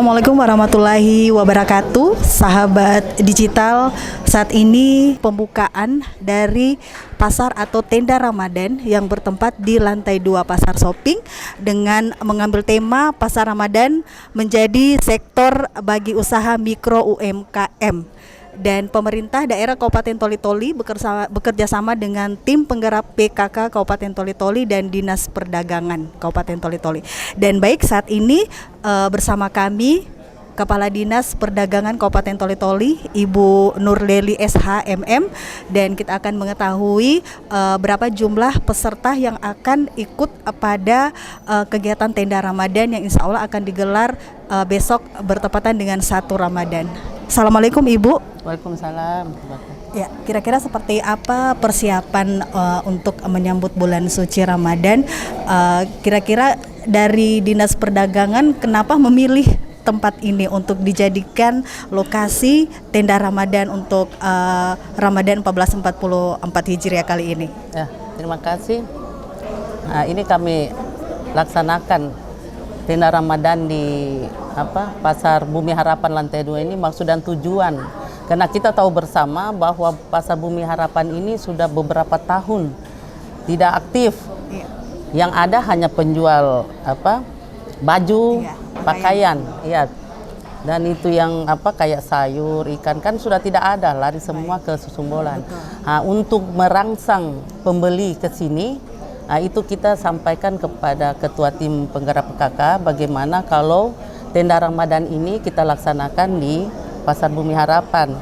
Assalamualaikum warahmatullahi wabarakatuh, sahabat digital. Saat ini pembukaan dari pasar atau tenda Ramadan yang bertempat di lantai 2 Pasar Shopping dengan mengambil tema Pasar Ramadan menjadi sektor bagi usaha mikro UMKM. Dan pemerintah daerah Kabupaten Toli-Toli bekerja sama dengan tim penggerak PKK Kabupaten Toli-Toli dan Dinas Perdagangan Kabupaten Toli-Toli. Dan baik, saat ini bersama kami Kepala Dinas Perdagangan Kabupaten Toli-Toli, Ibu Nurleli SHMM, dan kita akan mengetahui berapa jumlah peserta yang akan ikut pada kegiatan tenda Ramadan yang insya Allah akan digelar besok bertepatan dengan 1 Ramadan. Assalamualaikum Ibu. Waalaikumsalam. Ya, kira-kira seperti apa persiapan untuk menyambut bulan suci Ramadan? Kira-kira dari Dinas Perdagangan kenapa memilih tempat ini untuk dijadikan lokasi tenda Ramadan untuk Ramadan 1444 Hijriah kali ini? Ya, terima kasih. Nah, ini kami laksanakan tenda Ramadan di Pasar Bumi Harapan lantai 2 ini maksud dan tujuan. Karena kita tahu bersama bahwa Pasar Bumi Harapan ini sudah beberapa tahun tidak aktif. Iya. Yang ada hanya penjual baju, iya, pakaian, iya. Dan itu yang kayak sayur, ikan kan sudah tidak ada, lari semua ke Susumbolan. Nah, untuk merangsang pembeli ke sini, itu kita sampaikan kepada Ketua Tim Penggerak PKK bagaimana kalau tenda Ramadan ini kita laksanakan di Pasar Bumi Harapan,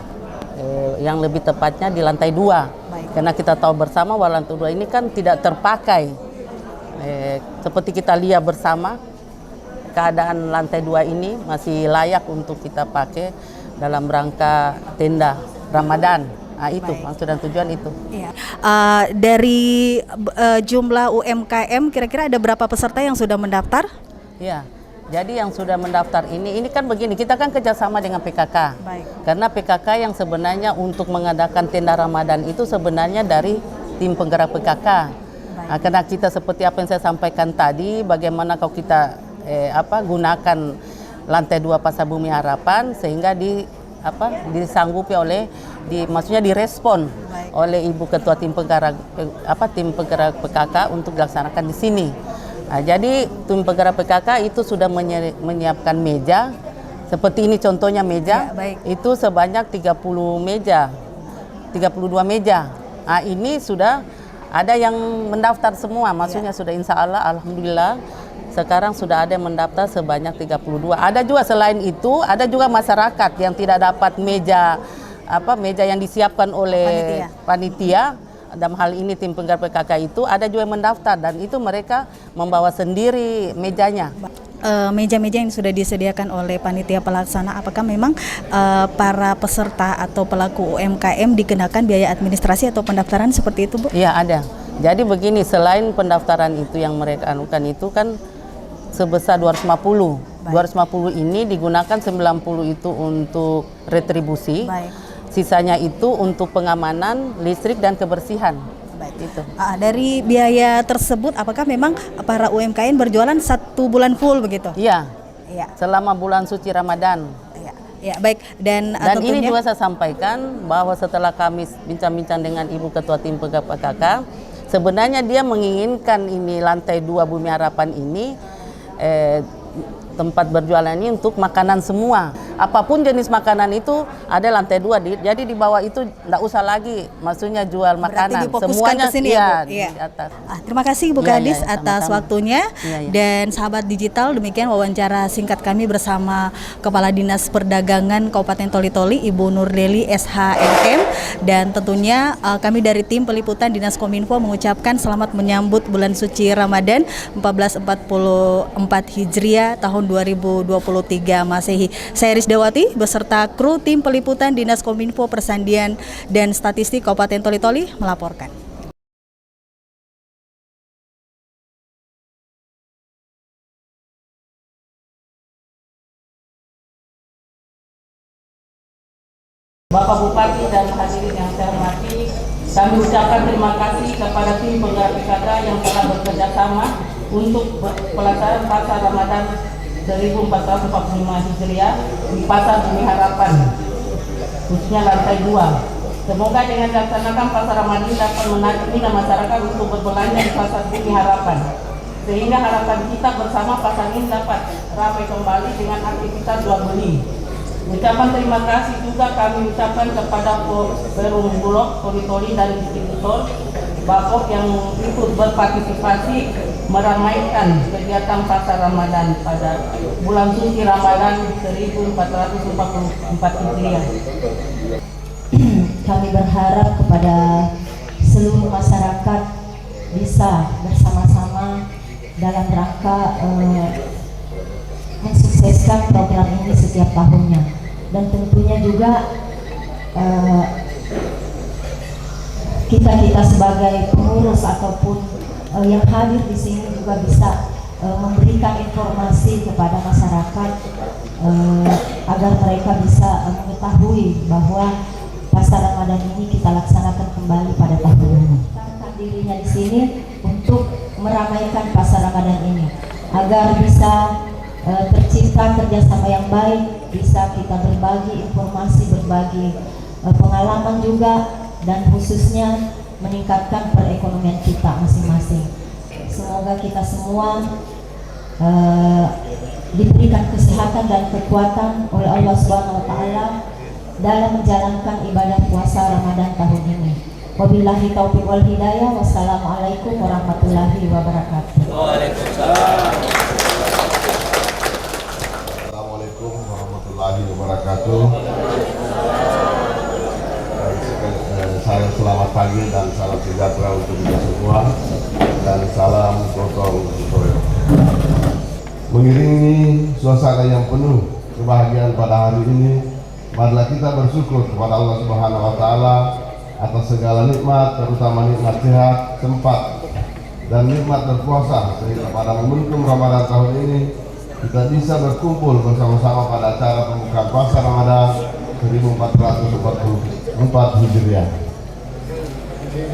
yang lebih tepatnya di lantai 2. Baik. Karena kita tahu bersama bahwa lantai 2 ini kan tidak terpakai. Seperti kita lihat bersama, keadaan lantai 2 ini masih layak untuk kita pakai dalam rangka tenda Ramadan. Nah, itu maksud dan tujuan itu. Iya. Dari jumlah UMKM, kira-kira ada berapa peserta yang sudah mendaftar? Iya. Jadi yang sudah mendaftar ini kan begini, kita kan kerjasama dengan PKK. Baik. Karena PKK yang sebenarnya untuk mengadakan tenda Ramadan itu sebenarnya dari tim penggerak PKK. Nah, karena kita seperti apa yang saya sampaikan tadi, bagaimana kalau kita gunakan lantai 2 Pasar Bumi Harapan sehingga disanggupi oleh maksudnya direspon. Baik. Oleh Ibu Ketua tim penggerak PKK untuk dilaksanakan di sini. Nah, jadi tim penggerak PKK itu sudah menyiapkan meja seperti ini, contohnya meja ya, itu sebanyak 32 meja. Nah, ini sudah ada yang mendaftar semua, maksudnya sudah insya Allah, alhamdulillah sekarang sudah ada yang mendaftar sebanyak 32. Ada juga selain itu, ada juga masyarakat yang tidak dapat meja yang disiapkan oleh panitia. Dalam hal ini tim penggerak PKK itu ada juga yang mendaftar dan itu mereka membawa sendiri mejanya. Meja-meja yang sudah disediakan oleh panitia pelaksana, apakah memang para peserta atau pelaku UMKM dikenakan biaya administrasi atau pendaftaran seperti itu, Bu? Iya, ada. Jadi begini, selain pendaftaran itu yang mereka anukan itu kan sebesar 250. Baik. 250 ini digunakan 90 itu untuk retribusi. Baik. Sisanya itu untuk pengamanan listrik dan kebersihan. Baik. Itu. Dari biaya tersebut, apakah memang para UMKM berjualan 1 bulan full begitu? Iya. Iya. Selama bulan suci Ramadan. Iya. Ya, baik. Dan ini juga saya sampaikan bahwa setelah kami bincang-bincang dengan Ibu Ketua Tim Penggerak PKK, sebenarnya dia menginginkan ini lantai 2 Bumi Harapan ini tempat berjualan ini untuk makanan semua. Apapun jenis makanan itu ada lantai 2, jadi di bawah itu enggak usah lagi maksudnya jual makanan. Semuanya kesini, ya, Bu? Iya. Di atas. Terima kasih Bu Kadis atas waktunya. Dan sahabat digital, demikian wawancara singkat kami bersama Kepala Dinas Perdagangan Kabupaten Toli-Toli, Ibu Nurleli SHMM, dan tentunya kami dari tim peliputan Dinas Kominfo mengucapkan selamat menyambut bulan suci Ramadan 1444 Hijriah tahun 2023 Masehi. Saya Dewati beserta kru tim peliputan Dinas Kominfo Persandian dan Statistik Kabupaten Toli-Toli melaporkan. Bapak Bupati dan hadirin yang saya hormati, kami ucapkan terima kasih kepada tim penggerak PKK yang telah bekerja sama untuk pelaksanaan pasar Ramadan 1445 Hijriah di Pasar Bumi Harapan, khususnya lantai 2. Semoga dengan dilaksanakan Pasar Ramadan dapat menarik minat masyarakat untuk berbelanja di Pasar Bumi Harapan, sehingga harapan kita bersama pasar ini dapat ramai kembali dengan aktivitas jual beli. Ucapan terima kasih juga kami ucapkan kepada Perum Bulog, Toli-Toli dan distributor Bapok yang ikut berpartisipasi meramaikan kegiatan Pasar Ramadan pada bulan suci Ramadan 1444 Hijriah. Kami berharap kepada seluruh masyarakat bisa bersama-sama dalam rangka mensukseskan program ini setiap tahunnya, dan tentunya juga kita sebagai pengurus ataupun yang hadir di sini juga bisa memberikan informasi kepada masyarakat agar mereka bisa mengetahui bahwa Pasar Ramadan ini kita laksanakan kembali pada tahun ini. Kita dirinya di sini untuk meramaikan Pasar Ramadan ini agar bisa tercipta kerjasama yang baik, bisa kita berbagi informasi, berbagi pengalaman juga, dan khususnya meningkatkan perekonomian kita masing-masing. Semoga kita semua diberikan kesehatan dan kekuatan oleh Allah Subhanahu wa Ta'ala dalam menjalankan ibadah puasa Ramadan tahun ini. Wabillahi taufiq wal hidayah. Wassalamualaikum warahmatullahi wabarakatuh. Waalaikumsalam. Assalamualaikum warahmatullahi wabarakatuh. Salam selamat pagi dan salam sejahtera untuk kita semua, dan salam gotong royong. Mengiringi suasana yang penuh kebahagiaan pada hari ini, marilah kita bersyukur kepada Allah Subhanahu wa Ta'ala atas segala nikmat, terutama nikmat sehat, sempat, dan nikmat berpuasa, sehingga pada momentum Ramadan tahun ini kita bisa berkumpul bersama-sama pada acara pembukaan Pasar Ramadan 1444 Hijriah.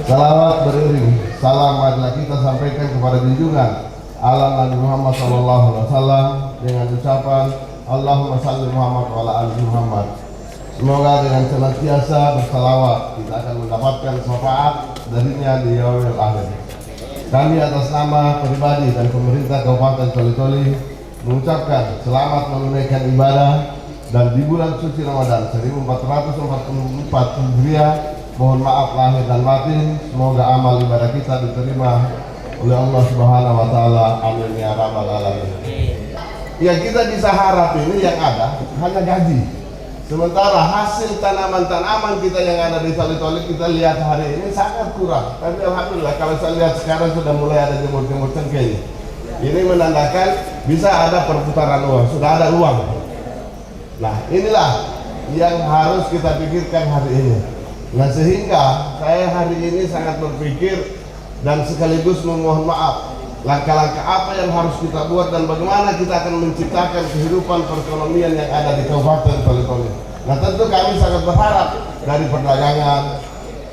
Salawat beriring salam marilah kita sampaikan kepada junjungan alam Nabi Muhammad SAW dengan ucapan Allahumma salli Muhammad wa ala ali Muhammad. Semoga dengan senantiasa bersalawat kita akan mendapatkan syafaat darinya di yaumil akhir. Kami atas nama pribadi dan pemerintah Kabupaten Toli-Toli mengucapkan selamat menunaikan ibadah dan di bulan suci Ramadan 1444 Hijriah. Mohon maaf lahir dan batin. Semoga amal ibadah kita diterima oleh Allah Subhanahu wa Ta'ala. Amin ya rabbal alamin. Yang kita bisa harap ini yang ada hanya gaji. Sementara hasil tanaman-tanaman kita yang ada di Toli-Toli kita lihat hari ini sangat kurang. Tapi alhamdulillah kalau saya lihat sekarang sudah mulai ada jemur-jemur cengkeh. Ini menandakan bisa ada perputaran uang, sudah ada uang. Nah, inilah yang harus kita pikirkan hari ini. Nah, sehingga saya hari ini sangat berpikir dan sekaligus memohon maaf langkah-langkah apa yang harus kita buat dan bagaimana kita akan menciptakan kehidupan perekonomian yang ada di Kabupaten Toli-Toli. Nah, tentu kami sangat berharap dari perdagangan,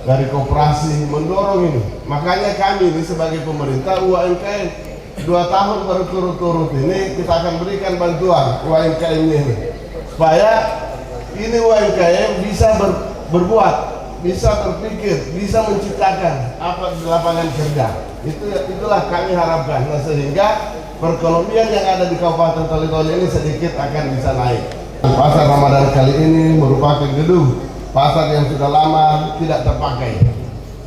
dari koperasi mendorong ini. Makanya kami ini sebagai pemerintah UMKM 2 tahun berturut-turut ini kita akan berikan bantuan UMKM ini supaya ini UMKM bisa berbuat, bisa berpikir, bisa menciptakan apa di lapangan kerja. Itulah kami harapkan. Nah, sehingga perekonomian yang ada di Kabupaten Toli-Toli ini sedikit akan bisa naik. Pasar Ramadan kali ini merupakan gedung pasar yang sudah lama tidak terpakai.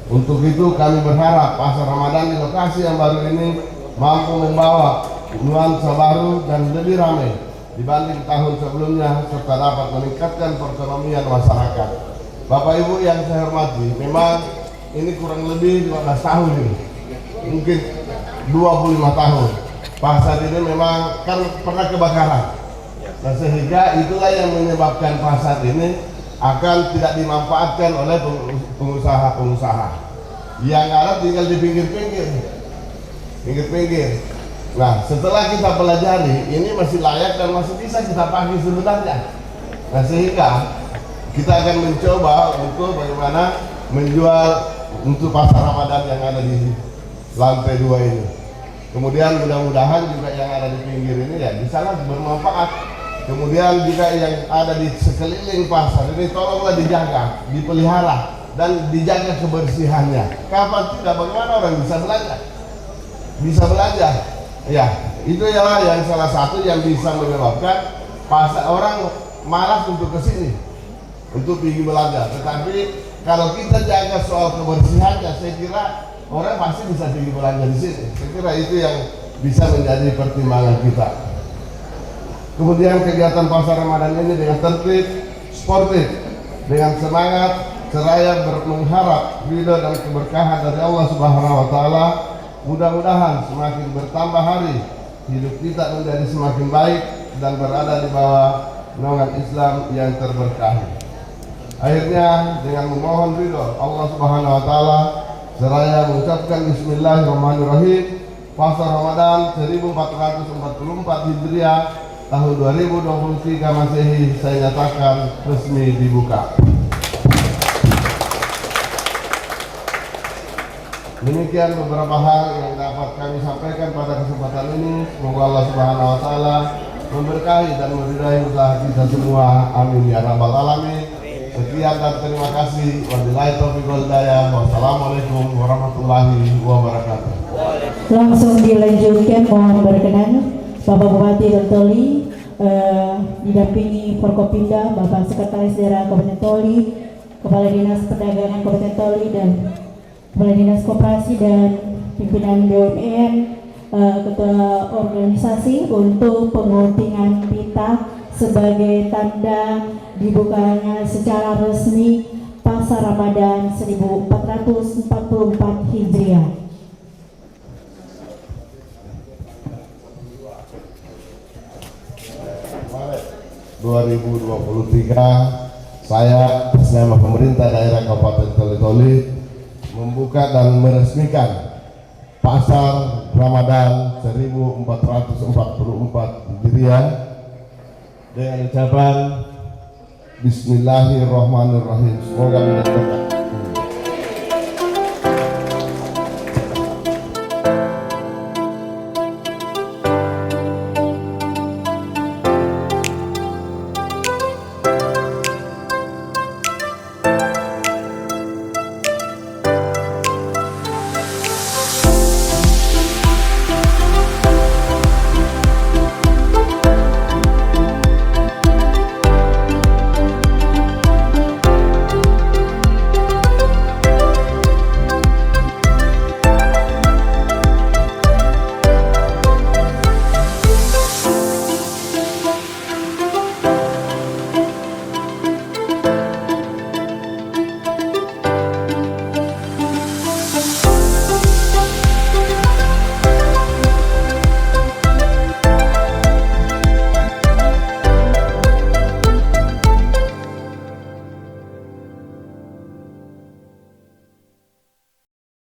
Untuk itu kami berharap Pasar Ramadan di lokasi yang baru ini mampu membawa nuansa baru dan lebih ramai dibanding tahun sebelumnya, serta dapat meningkatkan perekonomian masyarakat. Bapak Ibu yang saya hormati, memang ini kurang lebih 15 tahun ini, mungkin 25 tahun pasar ini memang kan pernah kebakaran. Nah, sehingga itulah yang menyebabkan pasar ini akan tidak dimanfaatkan oleh pengusaha-pengusaha yang ada tinggal di pinggir-pinggir. Nah, setelah kita pelajari, ini masih layak dan masih bisa kita pakai sebenarnya. Nah, sehingga kita akan mencoba untuk bagaimana menjual untuk pasar Ramadan yang ada di lantai 2 ini. Kemudian mudah-mudahan juga yang ada di pinggir ini ya bisa bermanfaat. Kemudian juga yang ada di sekeliling pasar ini tolonglah dijaga, dipelihara, dan dijaga kebersihannya. Kapan tidak, bagaimana orang bisa belanja? Bisa belanja. Ya, itu ya yang salah satu yang bisa menyebabkan pasar orang malas untuk ke sini untuk pergi belanja. Tetapi kalau kita jaga soal kebersihannya, saya kira orang pasti bisa pergi belanja di sini. Saya kira itu yang bisa menjadi pertimbangan kita. Kemudian kegiatan pasar Ramadan ini dengan tertib, sportif, dengan semangat, seraya mengharap ridho dan keberkahan dari Allah Subhanahu wa taala. Mudah-mudahan semakin bertambah hari, hidup kita menjadi semakin baik dan berada di bawah naungan Islam yang terberkahi. Akhirnya dengan memohon ridho Allah Subhanahu wa taala, seraya mengucapkan bismillahirrahmanirrahim, pasar Ramadan 1444 Hijriah tahun 2023 Masehi saya nyatakan resmi dibuka. Demikian beberapa hal yang dapat kami sampaikan pada kesempatan ini. Semoga Allah Subhanahu wa taala memberkahi dan meridai usaha kita semua. Amin ya rabbal alamin. Sekian dan terima kasih. Wabillahi taufiq wal hidayah. Wassalamualaikum warahmatullahi wabarakatuh. Langsung dilanjutkan, mohon berkenan Bapak Bupati dan Toli, didampingi Forkopimda, Bapak Sekretaris Daerah Kabupaten Toli, Kepala Dinas Perdagangan Kabupaten Toli, dan Kepala Dinas Koperasi dan pimpinan BUMN, ketua organisasi untuk penguntingan pita sebagai tanda dibukanya secara resmi Pasar Ramadan 1444 Hijriah. 2023 saya atas nama pemerintah daerah Kabupaten Toli membuka dan meresmikan Pasar Ramadan 1444 Hijriah dengan ucapan Bismillahirrahmanirrahim. Semoga menjadi berkah.